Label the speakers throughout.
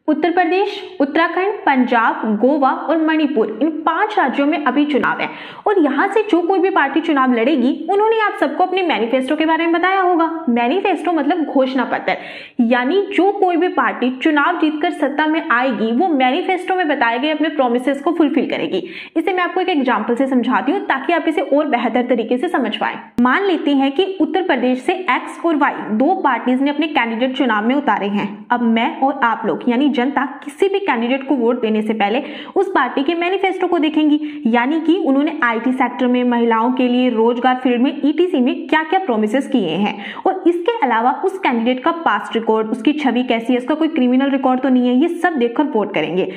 Speaker 1: उत्तर प्रदेश, उत्तराखंड, पंजाब, गोवा और मणिपुर, इन 5 राज्यों में अभी चुनाव है और यहाँ से जो कोई भी पार्टी चुनाव लड़ेगी, उन्होंने आप सबको अपने मैनिफेस्टो के बारे में बताया होगा। मैनिफेस्टो मतलब घोषणा पत्र, यानी जो कोई भी पार्टी चुनाव जीतकर सत्ता में आएगी वो मैनिफेस्टो में बताए गए अपने प्रोमिसेस को फुलफिल करेगी। इसे मैं आपको एक एग्जाम्पल से समझाती हूँ ताकि आप इसे और बेहतर तरीके से समझ पाए। मान लेते हैं कि उत्तर प्रदेश से एक्स और वाई दो पार्टीज ने अपने कैंडिडेट चुनाव में उतारे हैं। अब मैं और आप लोग यानी जनता किसी भी कैंडिडेट को वोट देने से पहले उस पार्टी के मैनिफेस्टो को देखेंगी, यानी कि उन्होंने आईटी सेक्टर में, महिलाओं के लिए, रोजगार फील्ड में, ईटीसी में क्या क्या प्रोमिसेस किए हैं और इसके अलावा उस कैंडिडेट का पास्ट रिकॉर्ड, उसकी छवि कैसी है, उसका कोई क्रिमिनल रिकॉर्ड तो नहीं है, ये सब देखकर वोट करेंगे।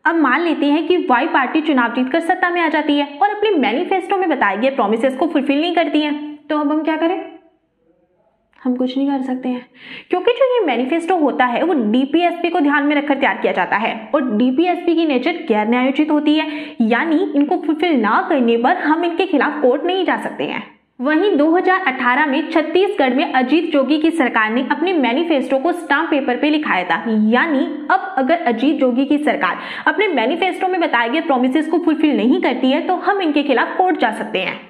Speaker 1: अब मान लेते हैं कि वाई पार्टी चुनाव जीतकर सत्ता में आ जाती है और अपने मैनिफेस्टो में बताए गए प्रोमिसेस को फुलफिल नहीं करती है, तो अब हम क्या करें? हम कुछ नहीं कर सकते हैं, क्योंकि जो ये मैनिफेस्टो होता है वो डीपीएसपी को ध्यान में रखकर तैयार किया जाता है और डीपीएसपी की नेचर गैर न्यायोचित होती है, यानी इनको फुलफिल ना करने पर हम इनके खिलाफ कोर्ट नहीं जा सकते हैं। वहीं 2018 में छत्तीसगढ़ में अजीत जोगी की सरकार ने अपने मैनिफेस्टो को स्टाम्प पेपर पे लिखाया था, यानी अब अगर अजीत जोगी की सरकार अपने मैनिफेस्टो में बताए गए प्रोमिसेस को फुलफिल नहीं करती है तो हम इनके खिलाफ कोर्ट जा सकते हैं।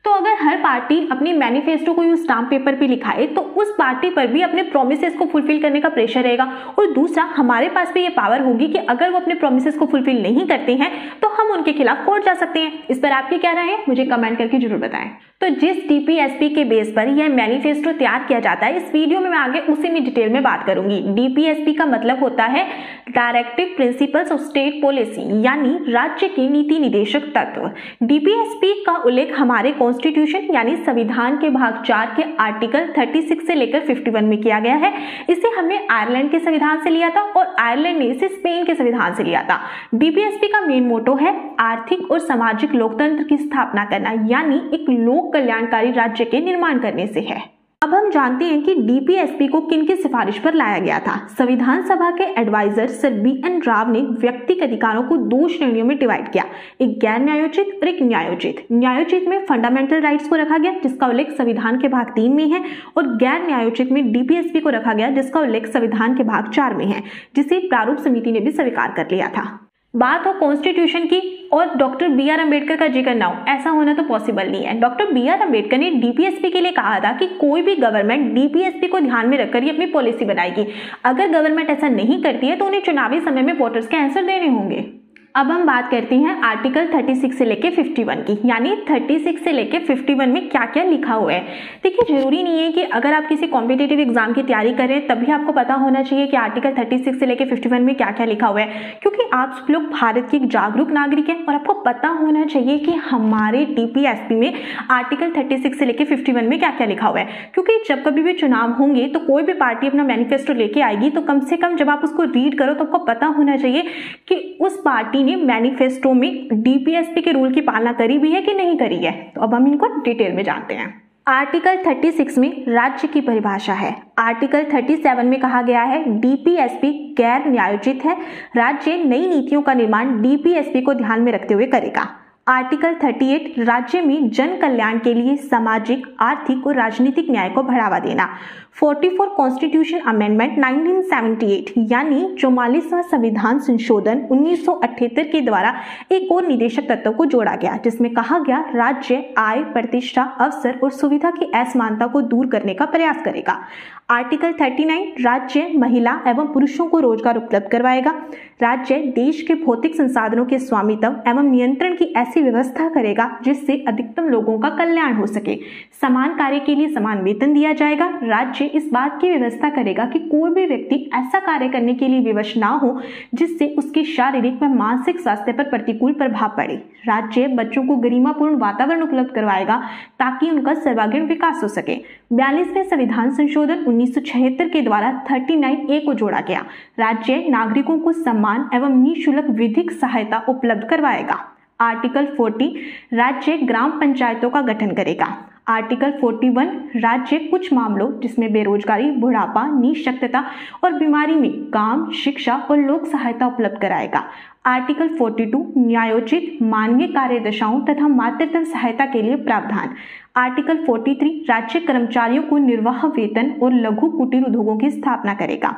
Speaker 1: तो अगर हर पार्टी अपनी मैनिफेस्टो को यूं स्टाम्प पेपर पे लिखाए तो उस पार्टी पर भी अपने प्रोमिसेस को फुलफिल करने का प्रेशर रहेगा और दूसरा हमारे पास भी ये पावर होगी कि अगर वो अपने प्रोमिसेस को फुलफिल नहीं करते हैं तो हम उनके खिलाफ कोर्ट जा सकते हैं। इस पर आपकी क्या राय है, मुझे कमेंट करके जरूर बताएं। तो जिस डीपीएसपी के बेस पर यह मैनिफेस्टो तैयार किया जाता है, इस वीडियो में मैं आगे उसी में डिटेल में बात करूंगी। डीपीएसपी का मतलब होता है directive principles of state policy, यानी राज्य की नीति निदेशक तत्व। डीपीएसपी का उल्लेख हमारे कॉन्स्टिट्यूशन यानी संविधान के भाग 4 के आर्टिकल 36 से लेकर 51 में किया गया है। इसे हमने आयरलैंड के संविधान से लिया था और आयरलैंड ने इसे स्पेन के संविधान से लिया था। डीपीएसपी का मेन मोटो है आर्थिक और सामाजिक लोकतंत्र की स्थापना करना, यानी एक लोक कल्याणकारी राज्य के निर्माण करने से है। अब हम जानते हैं कि डीपीएसपी को किन की सिफारिश पर लाया गया था। संविधान सभा के एडवाइजर सर BN राव ने व्यक्तिगत अधिकारों को 2 श्रेणियों में डिवाइड किया, एक गैर न्यायोचित और एक न्यायोचित। न्यायोचित में फंडामेंटल राइट्स को रखा गया जिसका उल्लेख संविधान के भाग 3 में है और गैर न्यायोचित में डीपीएसपी को रखा गया जिसका उल्लेख संविधान के भाग 4 में है, जिसे प्रारूप समिति ने भी स्वीकार कर लिया था। बात हो कॉन्स्टिट्यूशन की और डॉक्टर BR अम्बेडकर का जिक्र ना हो, ऐसा होना तो पॉसिबल नहीं है। डॉक्टर BR अम्बेडकर ने डीपीएसपी के लिए कहा था कि कोई भी गवर्नमेंट डीपीएसपी को ध्यान में रखकर ही अपनी पॉलिसी बनाएगी। अगर गवर्नमेंट ऐसा नहीं करती है तो उन्हें चुनावी समय में वोटर्स के आंसर देने होंगे। अब हम बात करते हैं आर्टिकल 36 से लेके 51 की, यानी 36 से लेके 51 में क्या क्या लिखा हुआ है। देखिए, जरूरी नहीं है कि अगर आप किसी कॉम्पिटिटिव एग्जाम की तैयारी कर रहे हैं तभी आपको पता होना चाहिए कि आर्टिकल 36 से लेके 51 में क्या क्या लिखा हुआ है, क्योंकि आप लोग भारत के एक जागरूक नागरिक हैं और आपको पता होना चाहिए कि हमारे डीपीएसपी में आर्टिकल 36 से लेके 51 में क्या क्या लिखा हुआ है। क्योंकि जब कभी भी चुनाव होंगे तो कोई भी पार्टी अपना मैनिफेस्टो लेके आएगी तो कम से कम जब आप उसको रीड करो तो आपको पता होना चाहिए कि उस पार्टी ने मैनिफेस्टो में डीपीएसपी के रूल की पालना करी भी है कि नहीं करी है। तो अब हम इनको डिटेल में जानते हैं। आर्टिकल 36 में राज्य की परिभाषा है। आर्टिकल 37 में कहा गया है डीपीएसपी गैर न्यायोचित है, राज्य नई नीतियों का निर्माण डीपीएसपी को ध्यान में रखते हुए करेगा। आर्टिकल 38 राज्य में जन कल्याण के लिए सामाजिक, आर्थिक और राजनीतिक न्याय को बढ़ावा देना। 44 कॉन्स्टिट्यूशन अमेंडमेंट 1978 यानी 44वां संविधान संशोधन 1978 के द्वारा एक और निदेशक तत्व को जोड़ा गया जिसमें कहा गया राज्य आय, प्रतिष्ठा, अवसर और सुविधा की असमानता को दूर करने का प्रयास करेगा। आर्टिकल 39 राज्य महिला एवं पुरुषों को रोजगार उपलब्ध करवाएगा। राज्य देश के भौतिक संसाधनों के स्वामित्व एवं नियंत्रण की ऐसी व्यवस्था करेगा जिससे अधिकतम लोगों का कल्याण हो सके। समान कार्य के लिए समान वेतन दिया जाएगा। राज्य इस बात की व्यवस्था करेगा कि कोई भी व्यक्ति ऐसा कार्य करने के लिए विवश ना हो जिससे उसके शारीरिक व मानसिक स्वास्थ्य पर प्रतिकूल प्रभाव पड़े। राज्य बच्चों को गरिमापूर्ण वातावरण उपलब्ध करवाएगा ताकि उनका सर्वांगीण विकास हो सके। 42वें संविधान संशोधन 1976 के द्वारा 39A को जोड़ा गया। राज्य नागरिकों को सम्मान एवं निःशुल्क विधिक सहायता उपलब्ध करवाएगा। आर्टिकल 40 राज्य ग्राम पंचायतों का गठन करेगा। आर्टिकल 41 राज्य कुछ मामलों जिसमें बेरोजगारी, बुढ़ापा, निःशक्तता और बीमारी में काम, शिक्षा और लोक सहायता उपलब्ध कराएगा। आर्टिकल 42 न्यायोचित मानवीय कार्य दशाओं तथा मातृत्व सहायता के लिए प्रावधान। आर्टिकल 43 राज्य कर्मचारियों को निर्वाह वेतन और लघु कुटीर उद्योगों की स्थापना करेगा।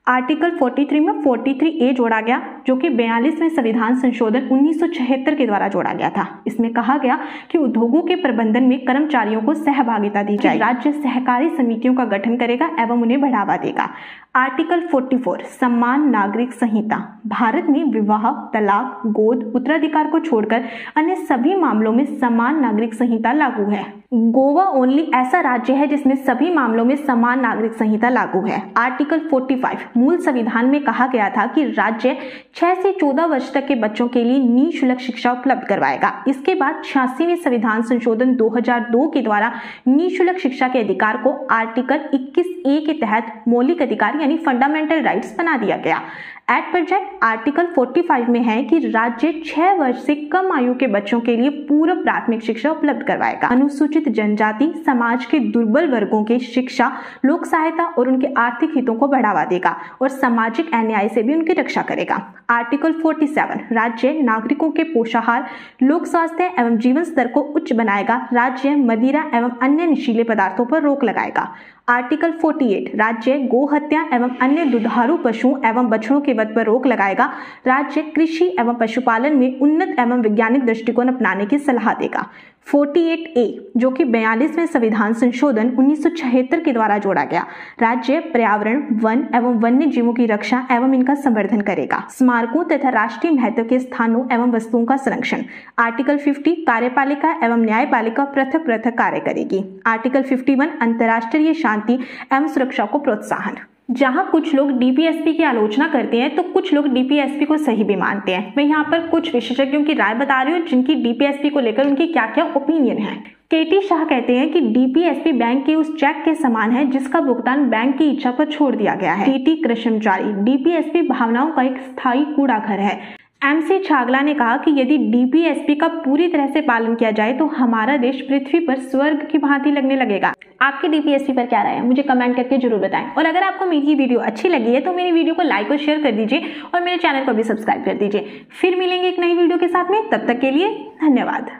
Speaker 1: आर्टिकल 43 में 43A जोड़ा गया, जो कि 42वें संविधान संशोधन 1976 के द्वारा जोड़ा गया था। इसमें कहा गया कि उद्योगों के प्रबंधन में कर्मचारियों को सहभागिता दी जाए। राज्य सहकारी समितियों का गठन करेगा एवं उन्हें बढ़ावा देगा। आर्टिकल 44 समान नागरिक संहिता, भारत में विवाह, तलाक, गोद, उत्तराधिकार को छोड़कर अन्य सभी मामलों में समान नागरिक संहिता लागू है। गोवा ओनली ऐसा राज्य है जिसमें सभी मामलों में समान नागरिक संहिता लागू है। आर्टिकल 45 मूल संविधान में कहा गया था कि राज्य 6 से 14 वर्ष तक के बच्चों के लिए निःशुल्क शिक्षा उपलब्ध करवाएगा। इसके बाद 86वें संविधान संशोधन 2002 के द्वारा निःशुल्क शिक्षा के अधिकार को आर्टिकल 21A के तहत मौलिक अधिकार यानी फंडामेंटल राइट्स बना दिया गया। एट प्रेजेंट आर्टिकल 45 में है कि राज्य 6 वर्ष से कम आयु के बच्चों के लिए पूर्व प्राथमिक शिक्षा उपलब्ध करवाएगा। अनुसूचित जनजाति समाज के दुर्बल वर्गों के शिक्षा, लोक सहायता और उनके आर्थिक हितों को बढ़ावा देगा और सामाजिक अन्याय से भी उनकी रक्षा करेगा। आर्टिकल 47 राज्य नागरिकों के पोषाहार, लोक स्वास्थ्य एवं जीवन स्तर को उच्च बनाएगा। राज्य मदिरा एवं अन्य नशीले पदार्थों पर रोक लगाएगा। आर्टिकल 48 राज्य गो हत्या एवं अन्य दुधारू पशुओं एवं बछड़ों के वध पर रोक लगाएगा। राज्य कृषि एवं पशुपालन में उन्नत एवं वैज्ञानिक दृष्टिकोण अपनाने की सलाह देगा। 48A जो कि 42वें संविधान संशोधन 1976 के द्वारा जोड़ा गया, राज्य पर्यावरण, वन एवं वन्य जीवों की रक्षा एवं इनका संवर्धन करेगा। स्मारकों तथा राष्ट्रीय महत्व के स्थानों एवं वस्तुओं का संरक्षण। आर्टिकल 50 कार्यपालिका एवं न्यायपालिका पृथक पृथक कार्य करेगी। आर्टिकल 51 अंतर्राष्ट्रीय शांति एवं सुरक्षा को प्रोत्साहन। जहां कुछ लोग डीपीएसपी की आलोचना करते हैं तो कुछ लोग डीपीएसपी को सही भी मानते हैं। मैं यहाँ पर कुछ विशेषज्ञों की राय बता रही हूँ जिनकी डीपीएसपी को लेकर उनकी क्या क्या ओपिनियन है। केटी शाह कहते हैं कि डीपीएसपी बैंक के उस चेक के समान है जिसका भुगतान बैंक की इच्छा पर छोड़ दिया गया है। टीटी कृष्णचारी डीपीएसपी भावनाओं का एक स्थायी कूड़ा घर है। एमसी छागला ने कहा कि यदि डीपीएसपी का पूरी तरह से पालन किया जाए तो हमारा देश पृथ्वी पर स्वर्ग की भांति लगने लगेगा। आपकी डीपीएसपी पर क्या राय है मुझे कमेंट करके जरूर बताएं। और अगर आपको मेरी वीडियो अच्छी लगी है तो मेरी वीडियो को लाइक और शेयर कर दीजिए और मेरे चैनल को भी सब्सक्राइब कर दीजिए। फिर मिलेंगे एक नई वीडियो के साथ में, तब तक के लिए धन्यवाद।